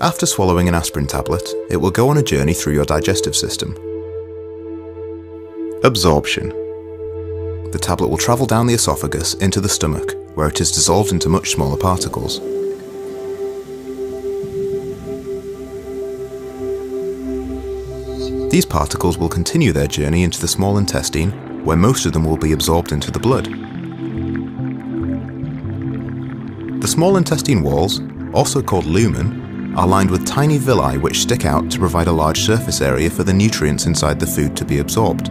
After swallowing an aspirin tablet, it will go on a journey through your digestive system. Absorption. The tablet will travel down the esophagus into the stomach, where it is dissolved into much smaller particles. These particles will continue their journey into the small intestine, where most of them will be absorbed into the blood. The small intestine walls, also called lumen, are lined with tiny villi which stick out to provide a large surface area for the nutrients inside the food to be absorbed.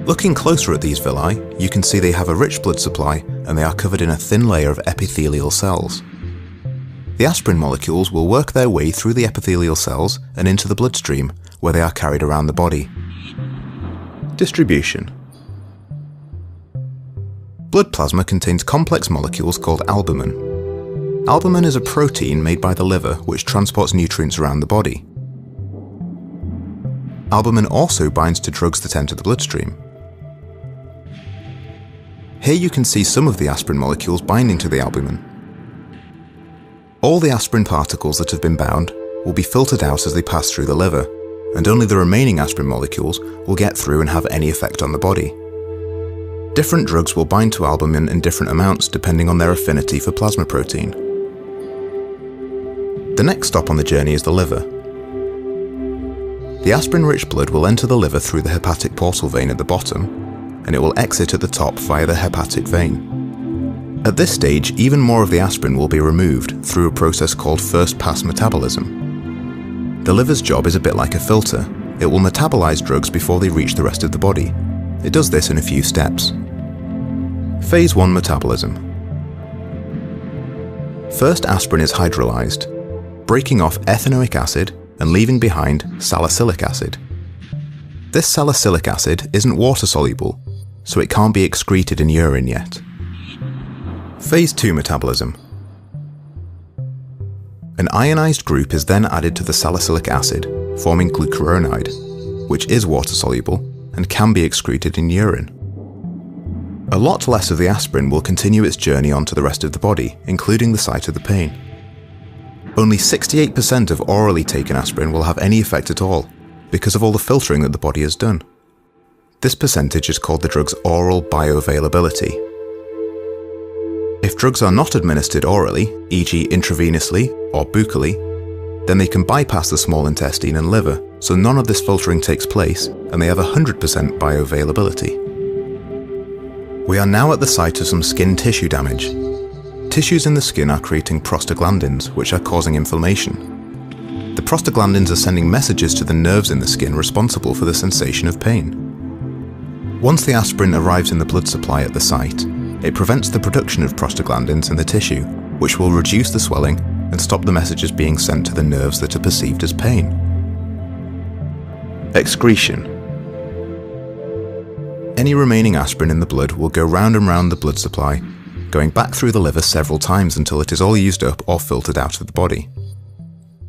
Looking closer at these villi, you can see they have a rich blood supply and they are covered in a thin layer of epithelial cells. The aspirin molecules will work their way through the epithelial cells and into the bloodstream, where they are carried around the body. Distribution. Blood plasma contains complex molecules called albumin. Albumin is a protein made by the liver which transports nutrients around the body. Albumin also binds to drugs that enter the bloodstream. Here you can see some of the aspirin molecules binding to the albumin. All the aspirin particles that have been bound will be filtered out as they pass through the liver, and only the remaining aspirin molecules will get through and have any effect on the body. Different drugs will bind to albumin in different amounts depending on their affinity for plasma protein. The next stop on the journey is the liver. The aspirin-rich blood will enter the liver through the hepatic portal vein at the bottom, and it will exit at the top via the hepatic vein. At this stage, even more of the aspirin will be removed through a process called first-pass metabolism. The liver's job is a bit like a filter. It will metabolize drugs before they reach the rest of the body. It does this in a few steps. Phase 1 metabolism. First, aspirin is hydrolyzed, breaking off ethanoic acid and leaving behind salicylic acid. This salicylic acid isn't water-soluble, so it can't be excreted in urine yet. Phase 2 metabolism. An ionized group is then added to the salicylic acid, forming glucuronide, which is water-soluble and can be excreted in urine. A lot less of the aspirin will continue its journey onto the rest of the body, including the site of the pain. Only 68% of orally taken aspirin will have any effect at all, because of all the filtering that the body has done. This percentage is called the drug's oral bioavailability. If drugs are not administered orally, e.g. intravenously or buccally, then they can bypass the small intestine and liver, so none of this filtering takes place and they have 100% bioavailability. We are now at the site of some skin tissue damage. Tissues in the skin are creating prostaglandins, which are causing inflammation. The prostaglandins are sending messages to the nerves in the skin responsible for the sensation of pain. Once the aspirin arrives in the blood supply at the site, it prevents the production of prostaglandins in the tissue, which will reduce the swelling and stop the messages being sent to the nerves that are perceived as pain. Excretion. Any remaining aspirin in the blood will go round and round the blood supply, going back through the liver several times until it is all used up or filtered out of the body.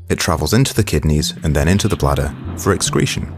It travels into the kidneys and then into the bladder for excretion.